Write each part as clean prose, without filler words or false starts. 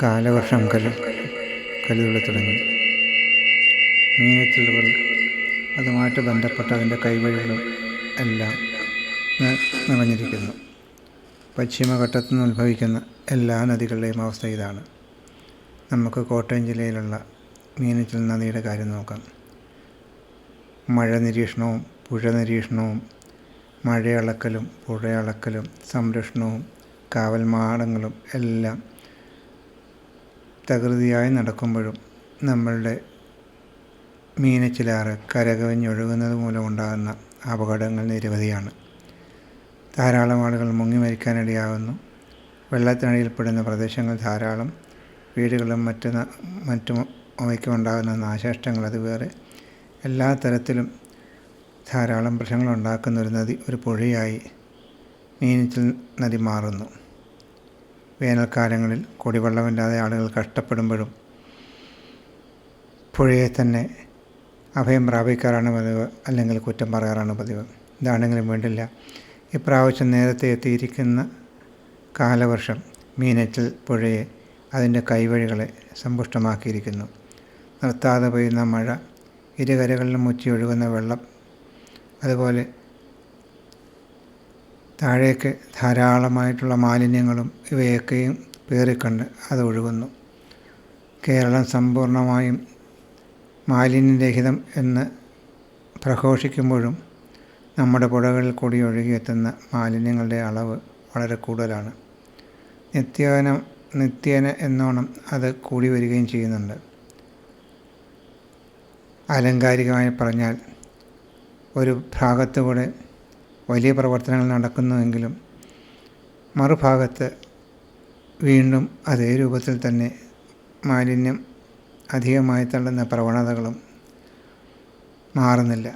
കാലവർഷം കലിതുള്ളി തുടങ്ങി. മീനച്ചിലുകൾ അതുമായിട്ട് ബന്ധപ്പെട്ട അതിൻ്റെ കൈവഴികളും എല്ലാം നിറഞ്ഞിരിക്കുന്നു. പശ്ചിമഘട്ടത്തു നിന്ന് ഉത്ഭവിക്കുന്ന എല്ലാ നദികളുടെയും അവസ്ഥ ഇതാണ്. നമുക്ക് കോട്ടയം ജില്ലയിലുള്ള മീനച്ചിൽ നദിയുടെ കാര്യം നോക്കാം. മഴ നിരീക്ഷണവും പുഴ നിരീക്ഷണവും മഴയളക്കലും പുഴയളക്കലും സംരക്ഷണവും കാവൽമാടങ്ങളും എല്ലാം തകൃതിയായി നടക്കുമ്പോഴും നമ്മളുടെ മീനച്ചിലാറ് കരകവിഞ്ഞൊഴുകുന്നത് മൂലമുണ്ടാകുന്ന അപകടങ്ങൾ നിരവധിയാണ്. ധാരാളം ആളുകൾ മുങ്ങി മരിക്കാനിടയാകുന്നു. വെള്ളത്തിനടിയിൽപ്പെടുന്ന പ്രദേശങ്ങൾ ധാരാളം. വീടുകളും മറ്റും അവയ്ക്കുണ്ടാകുന്ന നാശനഷ്ടങ്ങൾ അത് വേറെ. എല്ലാ തരത്തിലും ധാരാളം പ്രശ്നങ്ങളുണ്ടാക്കുന്ന ഒരു പുഴയായി മീനച്ചിൽ നദി മാറുന്നു. വേനൽക്കാലങ്ങളിൽ കുടിവെള്ളമില്ലാതെ ആളുകൾ കഷ്ടപ്പെടുമ്പോഴും പുഴയെ തന്നെ അഭയം പ്രാപിക്കാറാണ് പതിവ്, അല്ലെങ്കിൽ കുറ്റം പറയാറാണ് പതിവ്. ഇതാണെങ്കിലും വേണ്ടില്ല, ഇപ്രാവശ്യം നേരത്തെ എത്തിയിരിക്കുന്ന കാലവർഷം മീനച്ചിൽ പുഴയെ അതിൻ്റെ കൈവഴികളെ സമ്പുഷ്ടമാക്കിയിരിക്കുന്നു. നിർത്താതെ പെയ്യുന്ന മഴ, ഇരുകരകളിലും മുറ്റിയൊഴുകുന്ന വെള്ളം, അതുപോലെ താഴേക്ക് ധാരാളമായിട്ടുള്ള മാലിന്യങ്ങളും ഇവയൊക്കെയും പേറിക്കണ്ട് അത് ഒഴുകുന്നു. കേരളം സമ്പൂർണ്ണമായും മാലിന്യരഹിതം എന്ന് പ്രഘോഷിക്കുമ്പോഴും നമ്മുടെ പുഴകളിൽ കൂടി ഒഴുകിയെത്തുന്ന മാലിന്യങ്ങളുടെ അളവ് വളരെ കൂടുതലാണ്. നിത്യേന എന്നോണം അത് കൂടി വരികയും ചെയ്യുന്നുണ്ട്. ആലങ്കാരികമായി പറഞ്ഞാൽ ഒരു ഭാഗത്തുകൂടെ വലിയ പ്രവർത്തനങ്ങൾ നടക്കുന്നുവെങ്കിലും മറുഭാഗത്ത് വീണ്ടും അതേ രൂപത്തിൽ തന്നെ മാലിന്യം അധികമായി തള്ളുന്ന പ്രവണതകളും മാറുന്നില്ല.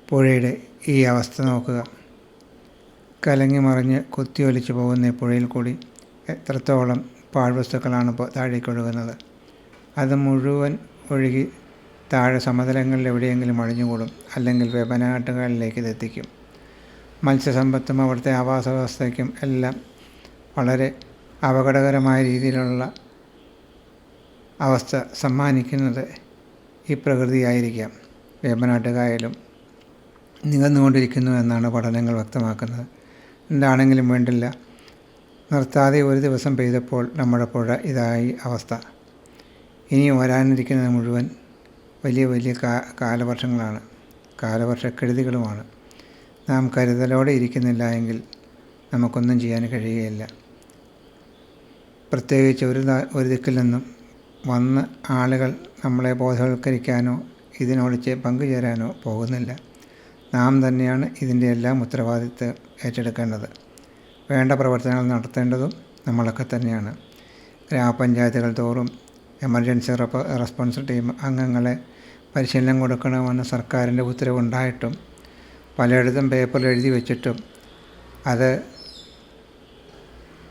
പുഴയുടെ ഈ അവസ്ഥ നോക്കുക. കലങ്ങി മറിഞ്ഞ് കുത്തിയൊലിച്ചു പോകുന്ന പുഴയിൽ കൂടി എത്രത്തോളം പാഴ്വസ്തുക്കളാണ് ഇപ്പോൾ താഴേക്കൊഴുകുന്നത്. അത് മുഴുവൻ ഒഴുകി താഴെ സമതലങ്ങളിൽ എവിടെയെങ്കിലും അഴിഞ്ഞുകൂടും, അല്ലെങ്കിൽ വേമ്പനാട്ടുകായലിലേക്ക് ഇതെത്തിക്കും. മത്സ്യസമ്പത്തും അവിടുത്തെ ആവാസ വ്യവസ്ഥയ്ക്കും എല്ലാം വളരെ അപകടകരമായ രീതിയിലുള്ള അവസ്ഥ സമ്മാനിക്കുന്നത് ഈ പ്രകൃതിയായിരിക്കാം. വേമ്പനാട്ടുകായലും നികന്നുകൊണ്ടിരിക്കുന്നു എന്നാണ് പഠനങ്ങൾ വ്യക്തമാക്കുന്നത്. എന്താണെങ്കിലും വേണ്ടില്ല, നിർത്താതെ ഒരു ദിവസം പെയ്തപ്പോൾ നമ്മുടെ പുഴ ഇതായി അവസ്ഥ. ഇനി വരാനിരിക്കുന്നത് മുഴുവൻ വലിയ കാലവർഷങ്ങളാണ്, കാലവർഷക്കെടുതികളുമാണ്. നാം കരുതലോടെ ഇരിക്കുന്നില്ല എങ്കിൽ നമുക്കൊന്നും ചെയ്യാൻ കഴിയുകയില്ല. പ്രത്യേകിച്ച് ഒരു ദിക്കിൽ നിന്നും വന്ന് ആളുകൾ നമ്മളെ ബോധവൽക്കരിക്കാനോ ഇതിനോട് പങ്കുചേരാനോ പോകുന്നില്ല. നാം തന്നെയാണ് ഇതിൻ്റെ എല്ലാം ഉത്തരവാദിത്വം ഏറ്റെടുക്കേണ്ടത്. വേണ്ട പ്രവർത്തനങ്ങൾ നടത്തേണ്ടതും നമ്മളൊക്കെ തന്നെയാണ്. ഗ്രാമപഞ്ചായത്തുകൾ തോറും എമർജൻസി റെസ്പോൺസ് ടീം അംഗങ്ങളെ പരിശീലനം കൊടുക്കണമെന്ന് സർക്കാരിൻ്റെ ഉത്തരവുണ്ടായിട്ടും പലയിടത്തും പേപ്പറിൽ എഴുതി വച്ചിട്ടും അത്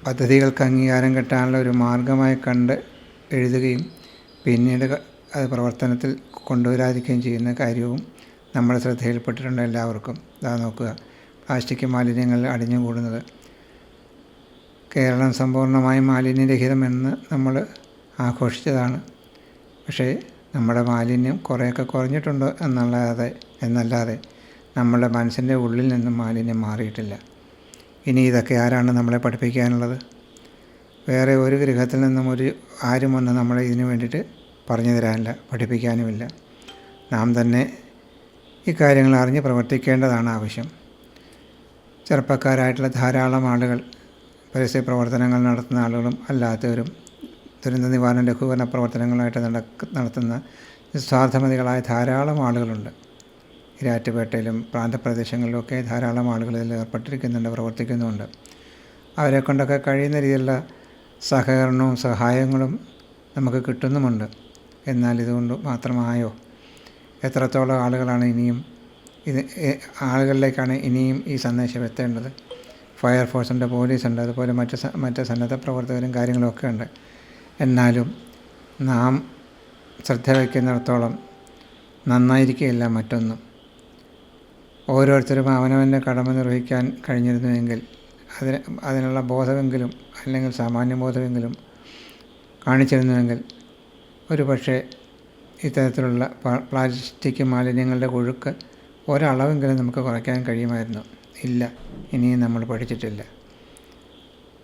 പദ്ധതികൾക്ക് അംഗീകാരം കിട്ടാനുള്ള ഒരു മാർഗമായി കണ്ട് എഴുതുകയും പിന്നീട് അത് പ്രവർത്തനത്തിൽ കൊണ്ടുവരാതിരിക്കുകയും ചെയ്യുന്ന കാര്യവും നമ്മുടെ ശ്രദ്ധയിൽപ്പെട്ടിട്ടുണ്ട് എല്ലാവർക്കും. ഇതാ നോക്കുക, പ്ലാസ്റ്റിക് മാലിന്യങ്ങൾ അടിഞ്ഞുകൂടുന്നത്. കേരളം സമ്പൂർണ്ണമായും മാലിന്യരഹിതമെന്ന് നമ്മൾ ആഘോഷിച്ചതാണ്. പക്ഷേ നമ്മുടെ മാലിന്യം കുറേയൊക്കെ കുറഞ്ഞിട്ടുണ്ടോ എന്നല്ലാതെ നമ്മുടെ മനസ്സിൻ്റെ ഉള്ളിൽ നിന്നും മാലിന്യം മാറിയിട്ടില്ല. ഇനി ഇതൊക്കെ ആരാണ് നമ്മളെ പഠിപ്പിക്കാനുള്ളത്? വേറെ ഒരു ഗൃഹത്തിൽ നിന്നും ആരും വന്ന് നമ്മളെ ഇതിനു വേണ്ടിയിട്ട് പറഞ്ഞു തരാനില്ല, പഠിപ്പിക്കാനുമില്ല. നാം തന്നെ ഈ കാര്യങ്ങൾ അറിഞ്ഞ് പ്രവർത്തിക്കേണ്ടതാണ് ആവശ്യം. ചെറുപ്പക്കാരായിട്ടുള്ള ധാരാളം ആളുകൾ, പരിസ്ഥിതി പ്രവർത്തനങ്ങൾ നടത്തുന്ന ആളുകളും അല്ലാത്തവരും ദുരന്ത നിവാരണ ലഘൂകരണ പ്രവർത്തനങ്ങളായിട്ട് നടത്തുന്ന സ്വാർത്ഥമതികളായ ധാരാളം ആളുകളുണ്ട്. ഇരാറ്റുപേട്ടയിലും പ്രാന്തപ്രദേശങ്ങളിലുമൊക്കെ ധാരാളം ആളുകൾ ഇതിൽ ഏർപ്പെട്ടിരിക്കുന്നുണ്ട്, പ്രവർത്തിക്കുന്നുമുണ്ട്. അവരെ കൊണ്ടൊക്കെ കഴിയുന്ന രീതിയിലുള്ള സഹകരണവും സഹായങ്ങളും നമുക്ക് കിട്ടുന്നുമുണ്ട്. എന്നാൽ ഇതുകൊണ്ട് മാത്രമായോ? എത്രത്തോളം ആളുകളിലേക്കാണ് ഇനിയും ഈ സന്ദേശം എത്തേണ്ടത്? ഫയർഫോഴ്സുണ്ട്, പോലീസുണ്ട്, അതുപോലെ മറ്റ് സന്നദ്ധ പ്രവർത്തകരും കാര്യങ്ങളൊക്കെ ഉണ്ട്. എന്നാലും നാം ശ്രദ്ധ വയ്ക്കുന്നിടത്തോളം നന്നായിരിക്കുകയില്ല മറ്റൊന്നും. ഓരോരുത്തരും അവനവൻ്റെ കടമ നിർവഹിക്കാൻ കഴിഞ്ഞിരുന്നുവെങ്കിൽ അതിനുള്ള ബോധമെങ്കിലും, അല്ലെങ്കിൽ സാമാന്യ ബോധമെങ്കിലും കാണിച്ചിരുന്നുവെങ്കിൽ ഒരു പക്ഷേ ഇത്തരത്തിലുള്ള പ്ലാസ്റ്റിക് മാലിന്യങ്ങളുടെ ഒഴുക്ക് ഒരളവെങ്കിലും നമുക്ക് കുറയ്ക്കാൻ കഴിയുമായിരുന്നു. ഇല്ല, ഇനിയും നമ്മൾ പഠിച്ചിട്ടില്ല.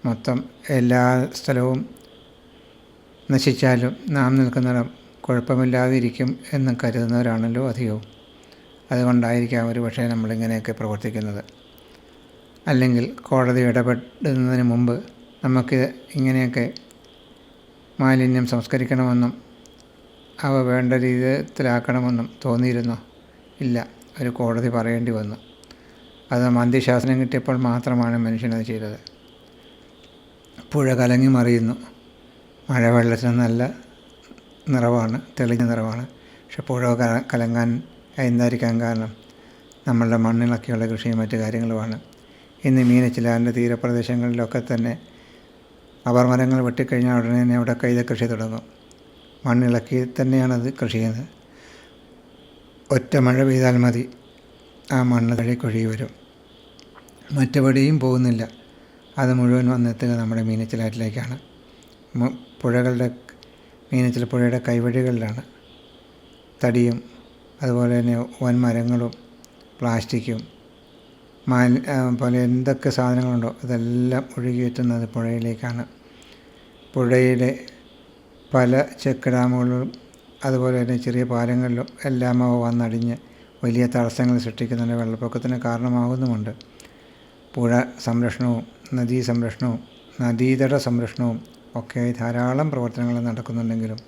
മൊത്തം എല്ലാ സ്ഥലവും നശിച്ചാലും നാം നിൽക്കുന്നിടം കുഴപ്പമില്ലാതെ ഇരിക്കും എന്ന് കരുതുന്നവരാണല്ലോ അധികവും. അതുകൊണ്ടായിരിക്കാം ഒരു പക്ഷേ നമ്മളിങ്ങനെയൊക്കെ പ്രവർത്തിക്കുന്നത്. അല്ലെങ്കിൽ കോടതി ഇടപെടുന്നതിന് മുമ്പ് നമുക്ക് ഇങ്ങനെയൊക്കെ മാലിന്യം സംസ്കരിക്കണമെന്നും അവ വേണ്ട രീതിയിലാക്കണമെന്നും തോന്നിയിരുന്നോ? ഇല്ല, ഒരു കോടതി പറയേണ്ടി വന്നു. അത് മന്ത്രിശാസനം കിട്ടിയപ്പോൾ മാത്രമാണ് മനുഷ്യനത് ചെയ്തത്. പുഴ കലങ്ങി മറിയുന്നു. മഴവെള്ളത്തിന് നല്ല നിറവാണ്, തെളിഞ്ഞ നിറവാണ്. പക്ഷെ പുഴ കലങ്ങാൻ എന്തായിരിക്കാൻ കാരണം? നമ്മളുടെ മണ്ണിളക്കിയുള്ള കൃഷിയും മറ്റു കാര്യങ്ങളുമാണ്. ഇന്ന് മീനച്ചിലാറിൻ്റെ തീരപ്രദേശങ്ങളിലൊക്കെ തന്നെ റബ്ബർ മരങ്ങൾ വെട്ടിക്കഴിഞ്ഞാൽ ഉടനെ തന്നെ അവിടെ കൈത കൃഷി തുടങ്ങും. മണ്ണിളക്കി തന്നെയാണത് കൃഷി ചെയ്യുന്നത്. ഒറ്റ മഴ പെയ്താൽ മതി, ആ മണ്ണ് തള്ളിക്കൊഴുകി വരും. മറ്റെവിടെയും പോകുന്നില്ല. അത് മുഴുവൻ വന്നെത്തുക നമ്മുടെ മീനച്ചിലാറ്റിലേക്കാണ്. മീനച്ചിൽ പുഴയുടെ കൈവഴികളിലാണ്. തടിയും അതുപോലെ തന്നെ വൻമരങ്ങളും പ്ലാസ്റ്റിക്കും പോലെ എന്തൊക്കെ സാധനങ്ങളുണ്ടോ അതെല്ലാം ഒഴുകിയെത്തുന്നത് പുഴയിലേക്കാണ്. പുഴയിലെ പല ചെക്ക് ഡാമുകളിലും അതുപോലെ തന്നെ ചെറിയ പാലങ്ങളിലും എല്ലാം അവ വന്നടിഞ്ഞ് വലിയ തടസ്സങ്ങൾ സൃഷ്ടിക്കുന്നതിന് വെള്ളപ്പൊക്കത്തിന് കാരണമാകുന്നുമുണ്ട്. പുഴ സംരക്ഷണവും നദീ സംരക്ഷണവും നദീതട സംരക്ഷണവും ഒക്കെ ധാരാളം പ്രവർത്തനങ്ങൾ നടക്കുന്നുണ്ടെങ്കിലും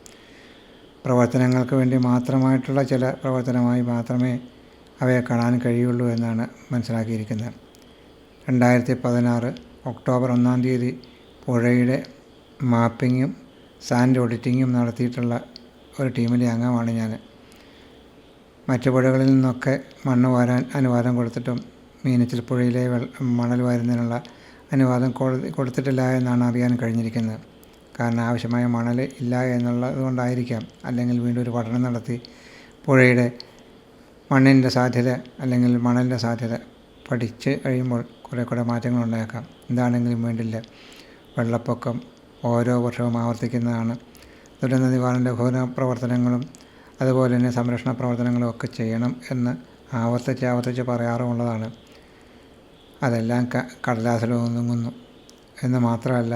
പ്രവർത്തനങ്ങൾക്ക് വേണ്ടി മാത്രമായിട്ടുള്ള ചില പ്രവർത്തനമായി മാത്രമേ അവയെ കാണാൻ കഴിയുള്ളൂ എന്നാണ് മനസ്സിലാക്കിയിരിക്കുന്നത്. 2016 ഒക്ടോബർ 1 പുഴയുടെ മാപ്പിങ്ങും സാൻഡ് ഓഡിറ്റിങ്ങും നടത്തിയിട്ടുള്ള ഒരു ടീമിലെ അംഗമാണ് ഞാൻ. മറ്റു പുഴകളിൽ നിന്നൊക്കെ മണ്ണ് വാരാൻ അനുവാദം കൊടുത്തിട്ടും മീനച്ചിൽ പുഴയിലെ മണൽ വാരുന്നതിനുള്ള അനുവാദം കൊടുത്തിട്ടില്ല എന്നാണ് അറിയാൻ കഴിഞ്ഞിരിക്കുന്നത്. കാരണം ആവശ്യമായ മണൽ ഇല്ല എന്നുള്ളത് കൊണ്ടായിരിക്കാം. അല്ലെങ്കിൽ വീണ്ടും ഒരു പഠനം നടത്തി പുഴയുടെ മണ്ണിൻ്റെ സാധ്യത അല്ലെങ്കിൽ മണലിൻ്റെ സാധ്യത പഠിച്ച് കഴിയുമ്പോൾ കുറേ മാറ്റങ്ങളുണ്ടായേക്കാം. എന്താണെങ്കിലും വേണ്ടില്ല, വെള്ളപ്പൊക്കം ഓരോ വർഷവും ആവർത്തിക്കുന്നതാണ്. ദുരന്ത നിവാരണ ലഘൂകരണ പ്രവർത്തനങ്ങളും അതുപോലെ തന്നെ സംരക്ഷണ പ്രവർത്തനങ്ങളും ഒക്കെ ചെയ്യണം എന്ന് ആവർത്തിച്ച് പറയാറുമുള്ളതാണ്. അതെല്ലാം കടലാസിൽ ഒതുങ്ങുന്നു എന്ന് മാത്രമല്ല,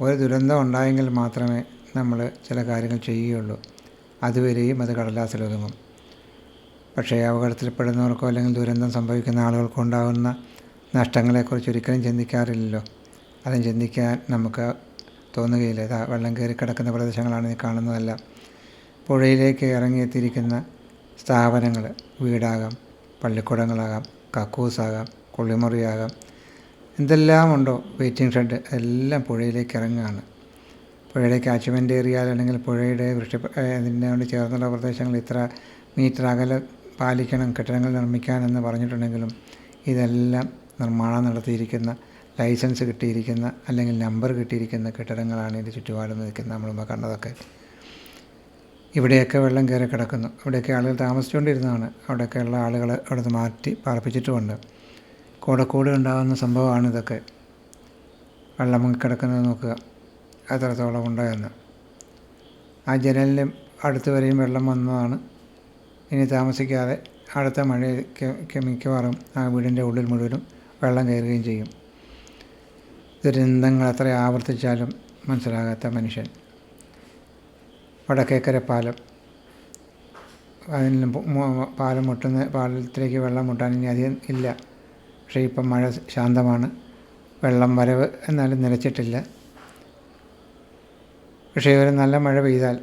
ഒരു ദുരന്തം ഉണ്ടായെങ്കിൽ മാത്രമേ നമ്മൾ ചില കാര്യങ്ങൾ ചെയ്യുകയുള്ളൂ. അതുവരെയും അത് കടലാസിൽ ഒതുങ്ങും. പക്ഷേ അപകടത്തിൽപ്പെടുന്നവർക്കോ അല്ലെങ്കിൽ ദുരന്തം സംഭവിക്കുന്ന ആളുകൾക്കോ ഉണ്ടാകുന്ന നഷ്ടങ്ങളെക്കുറിച്ച് ഒരിക്കലും ചിന്തിക്കാറില്ലല്ലോ. അതും ചിന്തിക്കാൻ നമുക്ക് തോന്നുകയില്ല. ഇതാ വെള്ളം കയറി കിടക്കുന്ന പ്രദേശങ്ങളാണ് ഈ കാണുന്നതല്ല. പുഴയിലേക്ക് ഇറങ്ങിയെത്തിയിരിക്കുന്ന സ്ഥാപനങ്ങൾ, വീടാകാം, പള്ളിക്കൂടങ്ങളാകാം, കക്കൂസാകാം, കുളിമുറിയാകാം, എന്തെല്ലാം ഉണ്ടോ, വെയിറ്റിംഗ് ഷെഡ്, എല്ലാം പുഴയിലേക്ക് ഇറങ്ങുകയാണ്. പുഴയുടെ ക്യാച്ച്മെൻ്റ് ഏരിയ അല്ലെങ്കിൽ പുഴയുടെ അതിനോട് ചേർന്നുള്ള പ്രദേശങ്ങൾ ഇത്ര മീറ്റർ അകലെ പാലിക്കണം കെട്ടിടങ്ങൾ നിർമ്മിക്കാനെന്ന് പറഞ്ഞിട്ടുണ്ടെങ്കിലും ഇതെല്ലാം നിർമ്മാണം നടത്തിയിരിക്കുന്ന, ലൈസൻസ് കിട്ടിയിരിക്കുന്ന അല്ലെങ്കിൽ നമ്പർ കിട്ടിയിരിക്കുന്ന കെട്ടിടങ്ങളാണ് ഇതിൻ്റെ ചുറ്റുപാടും നിൽക്കുന്നത്. നമ്മളിപ്പോൾ കണ്ടതൊക്കെ ഇവിടെയൊക്കെ വെള്ളം കയറി കിടക്കുന്നു. ഇവിടെയൊക്കെ ആളുകൾ താമസിച്ചുകൊണ്ടിരുന്നതാണ്. അവിടെയൊക്കെയുള്ള ആളുകൾ അവിടെ നിന്ന് മാറ്റി പാർപ്പിച്ചിട്ടുമുണ്ട്. കൂടെ ഉണ്ടാകുന്ന സംഭവമാണ് ഇതൊക്കെ. വെള്ളം മുങ്ങിക്കിടക്കുന്നത് നോക്കുക എത്രത്തോളം ഉണ്ടായെന്ന്. ആ ജനലിൻ്റെ അടുത്ത് വരെയും വെള്ളം വന്നതാണ്. ഇനി താമസിക്കാതെ അടുത്ത മഴയ്ക്ക് മിക്കവാറും ആ വീടിൻ്റെ ഉള്ളിൽ മുഴുവനും വെള്ളം കയറുകയും ചെയ്യും. ദുരന്തങ്ങൾ എത്ര ആവർത്തിച്ചാലും മനസ്സിലാകാത്ത മനുഷ്യൻ. വടക്കേക്കര പാലം, അതിന് പാലത്തിലേക്ക് വെള്ളം മുട്ടാൻ ഇനി അധികം ഇല്ല. പക്ഷേ ഇപ്പം മഴ ശാന്തമാണ്, വെള്ളം വരവ് എന്നാലും നിലച്ചിട്ടില്ല. പക്ഷേ ഒരു നല്ല മഴ പെയ്താൽ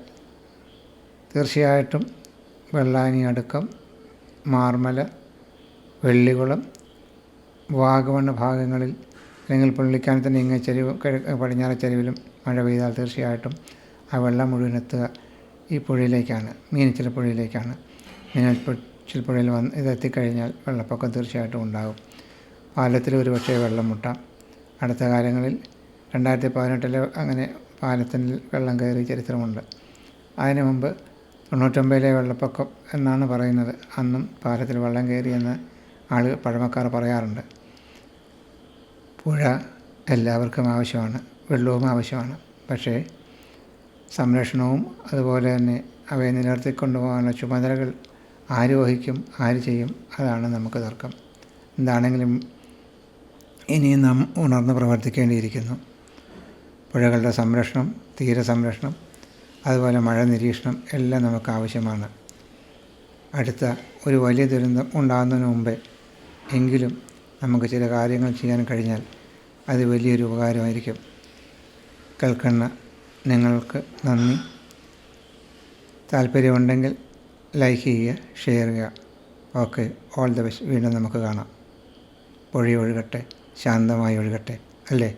തീർച്ചയായിട്ടും വെള്ളാനി അടുക്കം, മാർമല, വെള്ളികുളം, വാഗമൺ ഭാഗങ്ങളിൽ അല്ലെങ്കിൽ പുള്ളിക്കാനത്തിൻ്റെ ഇങ്ങേ ചെരിവ് പടിഞ്ഞാറ് ചെരിവിലും മഴ പെയ്താൽ തീർച്ചയായിട്ടും ആ വെള്ളം മുഴുവൻ എത്തുക ഈ പുഴയിലേക്കാണ്, മീനച്ചിൽ പുഴയിലേക്കാണ്. മീനച്ചിൽ പുഴയിൽ ഇതെത്തിക്കഴിഞ്ഞാൽ വെള്ളപ്പൊക്കം തീർച്ചയായിട്ടും ഉണ്ടാകും. പാലത്തിൽ ഒരു പക്ഷേ വെള്ളം മുട്ടാം. അടുത്ത കാലങ്ങളിൽ 2018 അങ്ങനെ പാലത്തിൽ വെള്ളം കയറിയ ചരിത്രമുണ്ട്. അതിനു മുമ്പ് 99 വെള്ളപ്പൊക്കം എന്നാണ് പറയുന്നത്. അന്നും പാലത്തിൽ വെള്ളം കയറിയെന്ന് പഴമക്കാർ പറയാറുണ്ട്. പുഴ എല്ലാവർക്കും ആവശ്യമാണ്, വെള്ളവും ആവശ്യമാണ്. പക്ഷേ സംരക്ഷണവും അതുപോലെ തന്നെ അവയെ നിലനിർത്തിക്കൊണ്ടുപോകാനുള്ള ചുമതലകൾ ആര് വഹിക്കും, ആര് ചെയ്യും, അതാണ് നമുക്ക് തർക്കം. എന്താണെങ്കിലും ഇനിയും നാം ഉണർന്ന് പ്രവർത്തിക്കേണ്ടിയിരിക്കുന്നു. പുഴകളുടെ സംരക്ഷണം, തീരസംരക്ഷണം, അതുപോലെ മഴ നിരീക്ഷണം എല്ലാം നമുക്ക് ആവശ്യമാണ്. അടുത്ത ഒരു വലിയ ദുരന്തം ഉണ്ടാകുന്നതിന് മുമ്പേ എങ്കിലും നമുക്ക് ചില കാര്യങ്ങൾ ചെയ്യാൻ കഴിഞ്ഞാൽ അത് വലിയൊരു ഉപകാരമായിരിക്കും. കേൾക്കുന്ന നിങ്ങൾക്ക് നന്ദി. താല്പര്യമുണ്ടെങ്കിൽ ലൈക്ക് ചെയ്യുക, ഷെയർ ചെയ്യുക. Okay, all the best. വീണ്ടും നമുക്ക് കാണാം. പൊഴി ഒഴുകട്ടെ, ശാന്തമായി ഒഴുകട്ടെ, അല്ലേ?